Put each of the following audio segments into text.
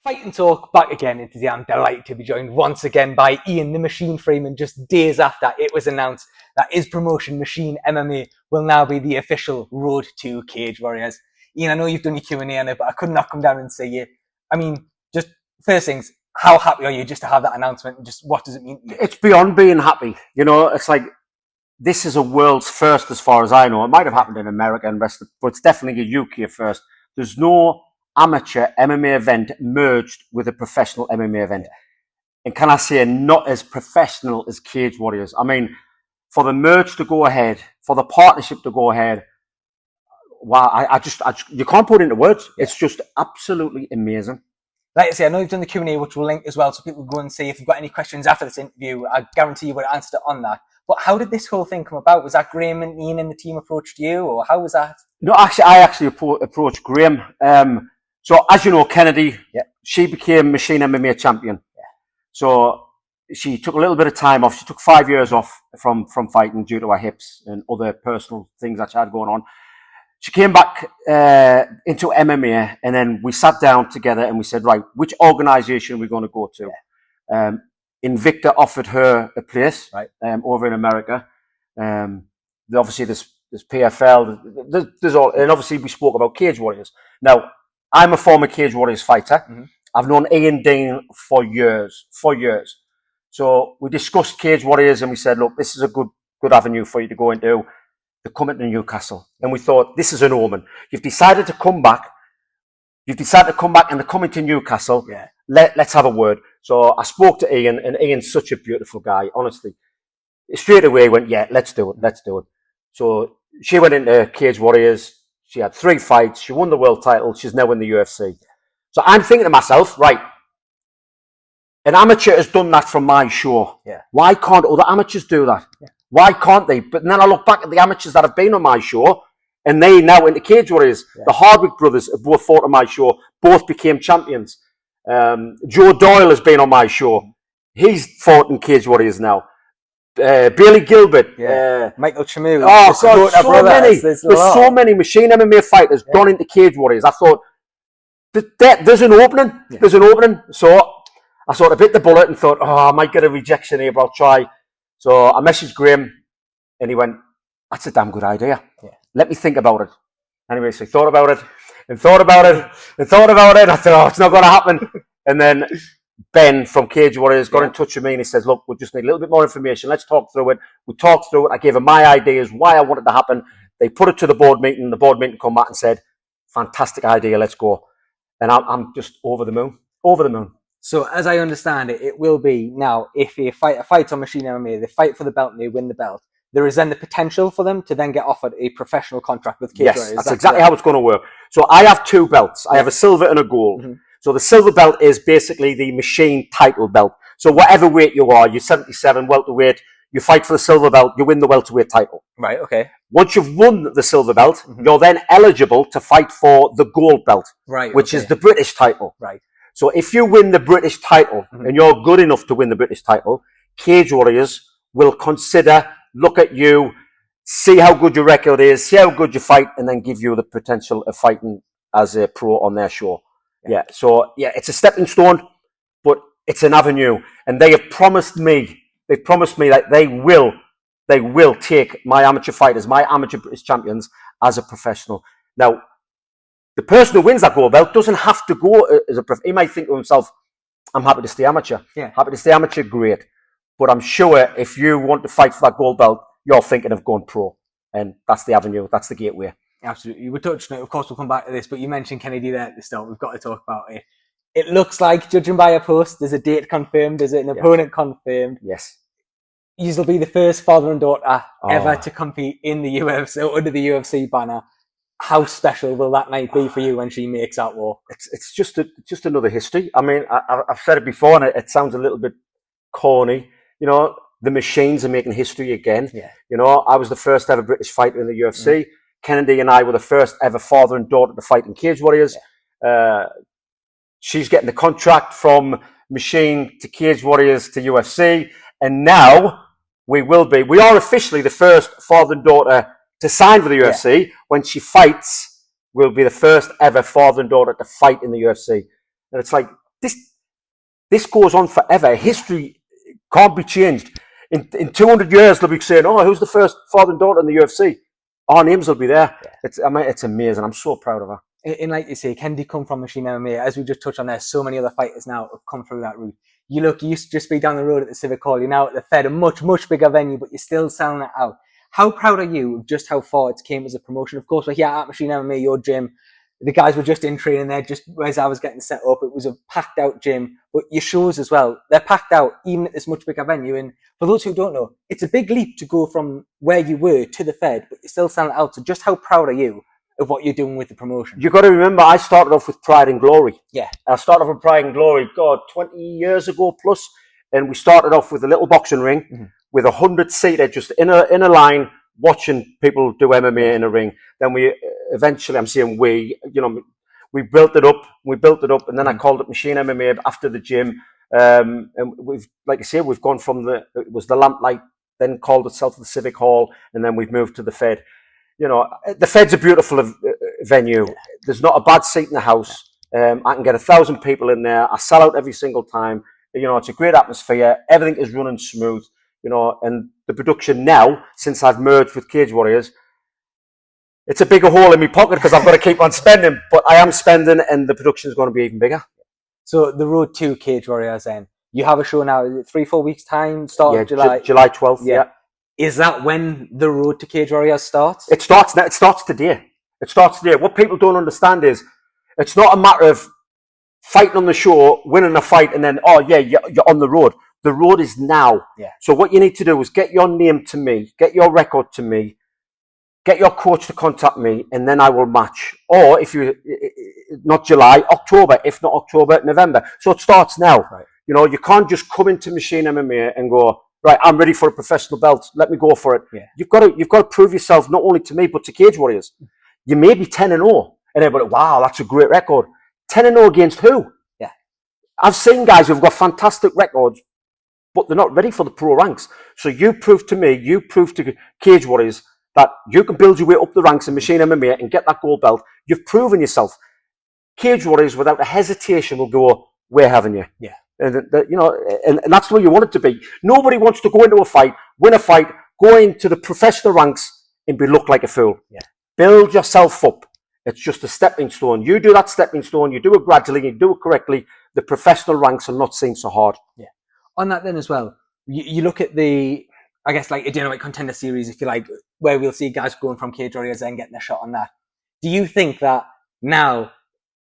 Fight and Talk back again. And today I'm delighted to be joined once again by Ian The Machine Freeman, just days after it was announced that his promotion, Machine MMA, will now be the official road to Cage Warriors. Ian, I know you've done your Q&A on it, but I could not come down and say you. I mean, just first things, how happy are you just to have that announcement? And just what does it mean to you? It's beyond being happy. You know, it's like, this is a world's first as far as I know. It might have happened in America and rest, but it's definitely a UK first. There's no amateur MMA event merged with a professional MMA event. And can I say, not as professional as Cage Warriors. I mean, for the merge to go ahead, for the partnership to go ahead, wow, you can't put it into words. It's just absolutely amazing. Like I say, I know you've done the Q&A, which we'll link as well, so people can go and see if you've got any questions after this interview. I guarantee you would have answered it on that. But how did this whole thing come about? Was that Graham and Ian and the team approached you, or how was that? No, actually, I approached Graham. So, as you know, Kennedy, she became Machine MMA champion. Yeah. So, she took a little bit of time off. She took 5 years off from fighting due to her hips and other personal things that she had going on. She came back into MMA, and then we sat down together and we said, right, which organisation are we going to go to? Yeah. Invicta offered her a place over in America. Obviously, there's PFL, there's all, and obviously we spoke about Cage Warriors. Now, I'm a former Cage Warriors fighter. Mm-hmm. I've known Ian Dean for years. So we discussed Cage Warriors and we said, look, this is a good avenue for you to go into. They're coming to Newcastle. And we thought, this is an omen. You've decided to come back and they're coming to Newcastle. Yeah. Let's have a word. So I spoke to Ian, and Ian's such a beautiful guy, honestly. Straight away went, yeah, let's do it. So she went into Cage Warriors. She had 3 fights. She won the world title. She's now in the UFC. So I'm thinking to myself, right, an amateur has done that from my show. Yeah. Why can't other amateurs do that? Yeah. Why can't they? But then I look back at the amateurs that have been on my show, and they now into Cage Warriors. Yeah. The Hardwick brothers have both fought on my show. Both became champions. Joe Doyle has been on my show. He's fought in Cage Warriors now. Bailey Gilbert, Michael Chamu. Oh God, so many. There's so many Machine MMA fighters gone into Cage Warriors. I thought there's an opening. Yeah. There's an opening. So I sort of bit the bullet and thought, I might get a rejection here, but I'll try. So I messaged Graham, and he went, "That's a damn good idea. Yeah. Let me think about it." Anyway, so he thought about it. I thought, it's not going to happen. And then Ben from Cage Warriors got in touch with me and he says, look, we just need a little bit more information. Let's talk through it. We talked through it. I gave him my ideas, why I wanted to happen. They put it to the board meeting. The board meeting come back and said, fantastic idea, let's go. And I'm just over the moon. So as I understand it, it will be now, if a fighter fights on Machine MMA, they fight for the belt and they win the belt, there is then the potential for them to then get offered a professional contract with Cage Warriors. Yes, that's exactly how it's going to work. So I have 2 belts. I have a silver and a gold. Mm-hmm. So the silver belt is basically the Machine title belt. So whatever weight you are, you're 77, welterweight, you fight for the silver belt, you win the welterweight title. Right, okay. Once you've won the silver belt, you're then eligible to fight for the gold belt, which is the British title. Right. So if you win the British title and you're good enough to win the British title, Cage Warriors will look at you, see how good your record is, see how good you fight, and then give you the potential of fighting as a pro on their show. Yeah. So, it's a stepping stone, but it's an avenue. And they have promised me that they will take my amateur fighters, my amateur British champions, as a professional. Now, the person who wins that gold belt doesn't have to go as a professional. He might think to himself, I'm happy to stay amateur. Yeah. Happy to stay amateur, great. But I'm sure if you want to fight for that gold belt, you're thinking of going pro. And that's the avenue. That's the gateway. Absolutely. We touched on it. Of course, we'll come back to this. But you mentioned Kennedy there at the start. We've got to talk about it. It looks like, judging by a post, there's a date confirmed. There's an opponent confirmed. Yes. You'll be the first father and daughter ever to compete in the UFC, or under the UFC banner. How special will that night be for you when she makes that walk? It's just another history. I mean, I've said it before, and it sounds a little bit corny. You know, the Machines are making history again. Yeah. You know, I was the first ever British fighter in the UFC. Kennedy and I were the first ever father and daughter to fight in Cage Warriors. Yeah. She's getting the contract from Machine to Cage Warriors to UFC. And now we are officially the first father and daughter to sign for the UFC. Yeah. When she fights, we'll be the first ever father and daughter to fight in the UFC. And it's like, this goes on forever. History can't be changed. In 200 years, they'll be saying, "Oh, who's the first father and daughter in the UFC?" Our names will be there. Yeah. It's amazing. I'm so proud of her. And like you say, Kennedy come from Machine MMA. As we just touched on, there's so many other fighters now have come through that route. You used to just be down the road at the Civic Hall. You're now at the Fed, a much, much bigger venue, but you're still selling it out. How proud are you of just how far it came as a promotion? Of course, we're here at Machine MMA, your gym. The guys were just in training there, just as I was getting set up. It was a packed out gym, but your shows as well, they're packed out even at this much bigger venue. And for those who don't know, it's a big leap to go from where you were to the Fed, but you're still selling it out. So just how proud are you of what you're doing with the promotion? You've got to remember, I started off with Pride and Glory. Yeah. I started off with Pride and Glory, 20 years ago plus. And we started off with a little boxing ring with 100-seater just in a line, watching people do MMA in a ring. Then we eventually, I'm saying we built it up, and then I called it Machine MMA after the gym. And we've, like I say, we've gone from it was the Lamplight, then called itself the Civic Hall, and then we've moved to the Fed. The Fed's a beautiful venue. Yeah. There's not a bad seat in the house. I can get 1,000 people in there. I sell out every single time. It's a great atmosphere. Everything is running smooth. And the production now, since I've merged with Cage Warriors, it's a bigger hole in my pocket because I've got to keep on spending. But I am spending, and the production is going to be even bigger. So the road to Cage Warriors, then you have a show now. Is it 3-4 weeks time? Start of July. July 12th. Yeah. Is that when the road to Cage Warriors starts? It starts now. It starts today. What people don't understand is it's not a matter of fighting on the show, winning a fight, and then, you're on the road. The road is now. Yeah. So what you need to do is get your name to me, get your record to me, get your coach to contact me, and then I will match. Or if you, not July, October, if not October, November. So it starts now. Right. You can't just come into Machine MMA and go, right, I'm ready for a professional belt. Let me go for it. Yeah. You've got to prove yourself not only to me, but to Cage Warriors. You may be 10-0. And everybody, wow, that's a great record. 10-0 against who? Yeah. I've seen guys who've got fantastic records, but they're not ready for the pro ranks. So you prove to me, you prove to Cage Warriors that you can build your way up the ranks in Machine MMA and get that gold belt. You've proven yourself. Cage Warriors, without a hesitation, will go, we're having you. Yeah. And that's where you want it to be. Nobody wants to go into a fight, win a fight, go into the professional ranks and be looked like a fool. Yeah. Build yourself up. It's just a stepping stone. You do that stepping stone, you do it gradually, you do it correctly, the professional ranks are not seen so hard. Yeah. On that then as well, you look at the, I guess, like a dynamic contender series, if you like, where we'll see guys going from Cage Warriors and getting a shot on that. Do you think that now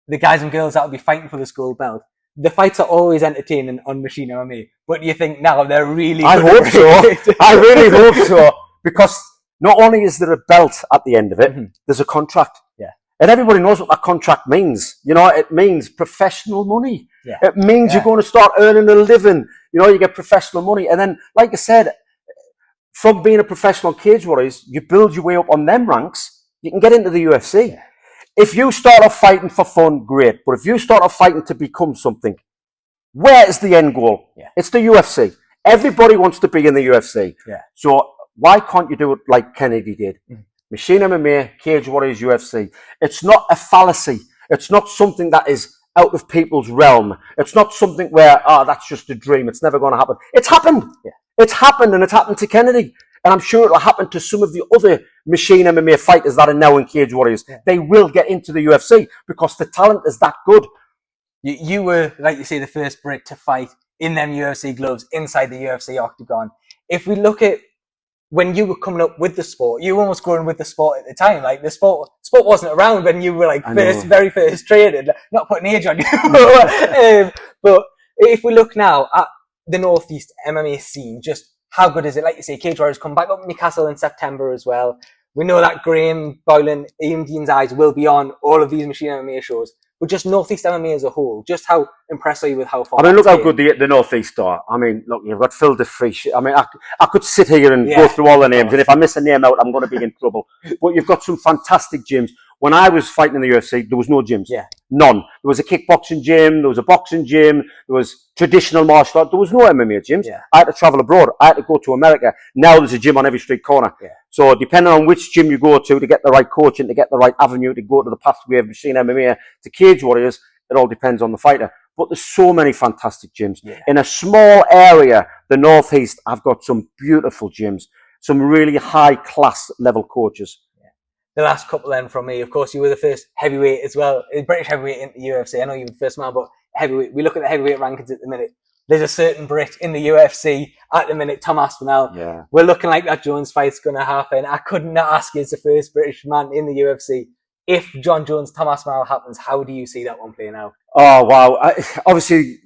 the guys and girls that will be fighting for this gold belt, the fights are always entertaining on Machine MMA, but do you think now they're really... I hope so. I really hope so. Because not only is there a belt at the end of it, there's a contract. Yeah. And everybody knows what that contract means. It means professional money. Yeah. It means you're going to start earning a living. You get professional money. And then, like I said, from being a professional Cage Warriors, you build your way up on them ranks, you can get into the UFC. Yeah. If you start off fighting for fun, great. But if you start off fighting to become something, where is the end goal? Yeah. It's the UFC. Everybody wants to be in the UFC. Yeah. So why can't you do it like Kennedy did? Machine MMA, Cage Warriors, UFC. It's not a fallacy. It's not something that is out of people's realm. It's not something where, that's just a dream. It's never going to happen. It's happened. Yeah. It's happened, and it's happened to Kennedy. And I'm sure it'll happen to some of the other Machine MMA fighters that are now in Cage Warriors. Yeah. They will get into the UFC because the talent is that good. You were, like you say, the first Brit to fight in them UFC gloves inside the UFC octagon. If we look at when you were coming up with the sport, you were almost growing with the sport at the time. Like the sport wasn't around when you were like very first traded. Not putting age on you, but if we look now at the North East MMA scene, just how good is it? Like you say, Cage Warriors come back up in Newcastle in September as well. We know that Graham Boylan, Ian Dean's eyes will be on all of these Machine MMA shows. But just North East MMA as a whole, just how impressed are you with how far? Look how good the North East are. Look, you've got Phil DeFresh. I could sit here and go through all the names, and if I miss a name out, I'm going to be in trouble. But you've got some fantastic gyms. When I was fighting in the UFC, there was no gyms. Yeah. None. There was a kickboxing gym, there was a boxing gym, there was traditional martial art. There was no MMA gyms. Yeah. I had to travel abroad. I had to go to America. Now there's a gym on every street corner. Yeah. So depending on which gym you go to get the right coaching, to get the right avenue, to go to the pathway of Machine MMA to Cage Warriors, it all depends on the fighter. but there's so many fantastic gyms. Yeah. In a small area, the North East, I've got some beautiful gyms, some really high-class level coaches. Yeah. The last couple then from me, of course, you were the first heavyweight as well, British heavyweight in the UFC. I know you were the first man, but heavyweight. We look at the heavyweight rankings at the minute. There's a certain Brit in the UFC at the minute, Tom Aspinall. Yeah. We're looking like that Jones fight's going to happen. I could not ask you as the first British man in the UFC. If John Jones, Tom Aspinall happens, how do you see that one playing out? Oh, wow. Obviously,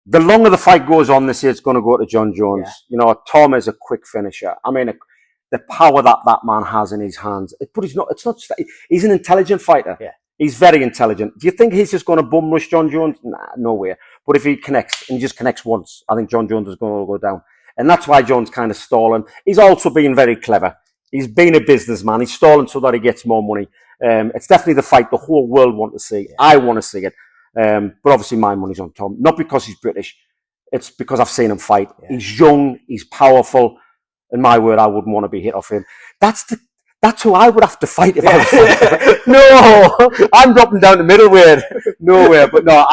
the longer the fight goes on this year, it's going to go to John Jones. Yeah. You know, Tom is a quick finisher. I mean, the power that man has in his hands. But it's not just that. He's an intelligent fighter. Yeah. He's very intelligent. Do you think he's just going to bum rush John Jones? Nah, no way. But if he connects, and he just connects once, I think John Jones is going to go down. And that's why John's kind of stalling. He's also being very clever. He's been a businessman. He's stalling so that he gets more money. It's definitely the fight the whole world want to see. Yeah. I want to see it. But obviously my money's on Tom. Not because he's British. It's because I've seen him fight. Yeah. He's young. He's powerful. And my word, I wouldn't want to be hit off him. That's who I would have to fight if I was No, I'm dropping down the middleweight. Nowhere. But no,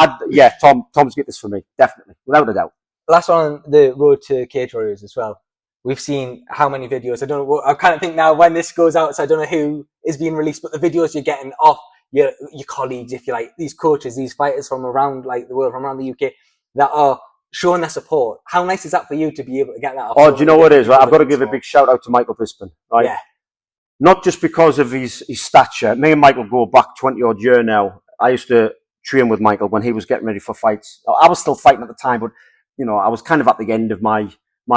Tom's get this for me. Definitely. Without a doubt. Last one on the road to Cage Warriors as well. We've seen how many videos. I don't know. I kind of think now when this goes out, so I don't know who is being released, but the videos you're getting off your colleagues, if you like, these coaches, these fighters from around like the world, from around the UK, that are showing their support. How nice is that for you to be able to get that off? Oh, do you know what it is? Right? I've got to give a big shout out to Michael Bisping, right? Yeah. Not just because of his stature. Me and Michael go back 20 odd years now. I used to train with Michael when he was getting ready for fights. I was still fighting at the time, but you know, I was kind of at the end of my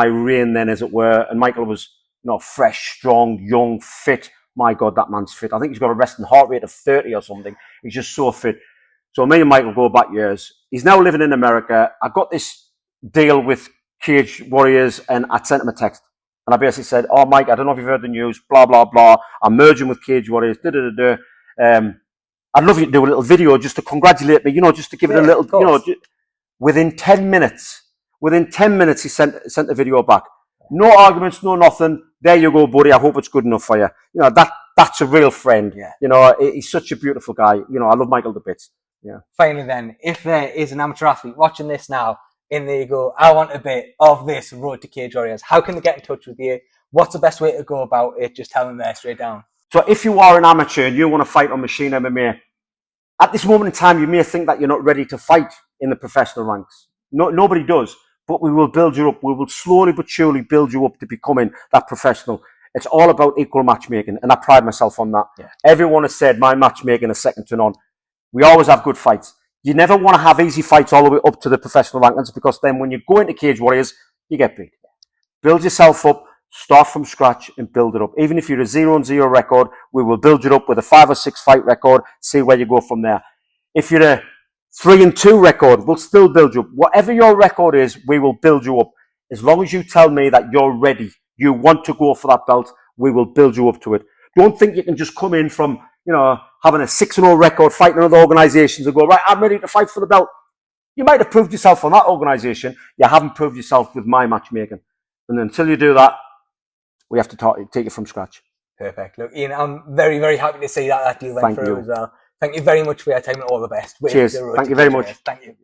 reign then, as it were. And Michael was, you know, fresh, strong, young, fit. My God, that man's fit. I think he's got a resting heart rate of 30 or something. He's just so fit. So me and Michael go back years. He's now living in America. I got this deal with Cage Warriors, and I sent him a text. And I basically said, "Oh, Mike, I don't know if you've heard the news, blah, blah, blah. I'm merging with Cage Warriors, I'd love you to do a little video just to congratulate me, you know, just to give it a little, you know." Within 10 minutes, he sent the video back. No arguments, no nothing. There you go, buddy. I hope it's good enough for you. You know, that's a real friend. Yeah. You know, he's such a beautiful guy. You know, I love Michael to bits. Yeah. Finally then, if there is an amateur athlete watching this now, and they go, I want a bit of this road to Cage Warriors, how can they get in touch with you? What's the best way to go about it? Just tell them there straight down. So if you are an amateur and you want to fight on Machine MMA, at this moment in time, you may think that you're not ready to fight in the professional ranks. No, nobody does, but we will build you up. We will slowly but surely build you up to becoming that professional. It's all about equal matchmaking, and I pride myself on that. Yeah. Everyone has said my matchmaking is second to none. We always have good fights. You never want to have easy fights all the way up to the professional rankings, because then when you go into Cage Warriors, you get beat. Build yourself up, start from scratch and build it up. Even if you're a 0-0 record, we will build you up with a 5 or 6 fight record, see where you go from there. If you're a 3-2 record, we'll still build you up. Whatever your record is, we will build you up. As long as you tell me that you're ready, you want to go for that belt, we will build you up to it. Don't think you can just come in from, you know, having a 6-0 record, fighting in other organisations and go, right, I'm ready to fight for the belt. You might have proved yourself on that organisation. You haven't proved yourself with my matchmaking. And until you do that, we have to take it from scratch. Perfect. Look, Ian, I'm very, very happy to see that deal went through as well. Thank you very much for your time and all the best. Cheers. Thank you very much. Thank you.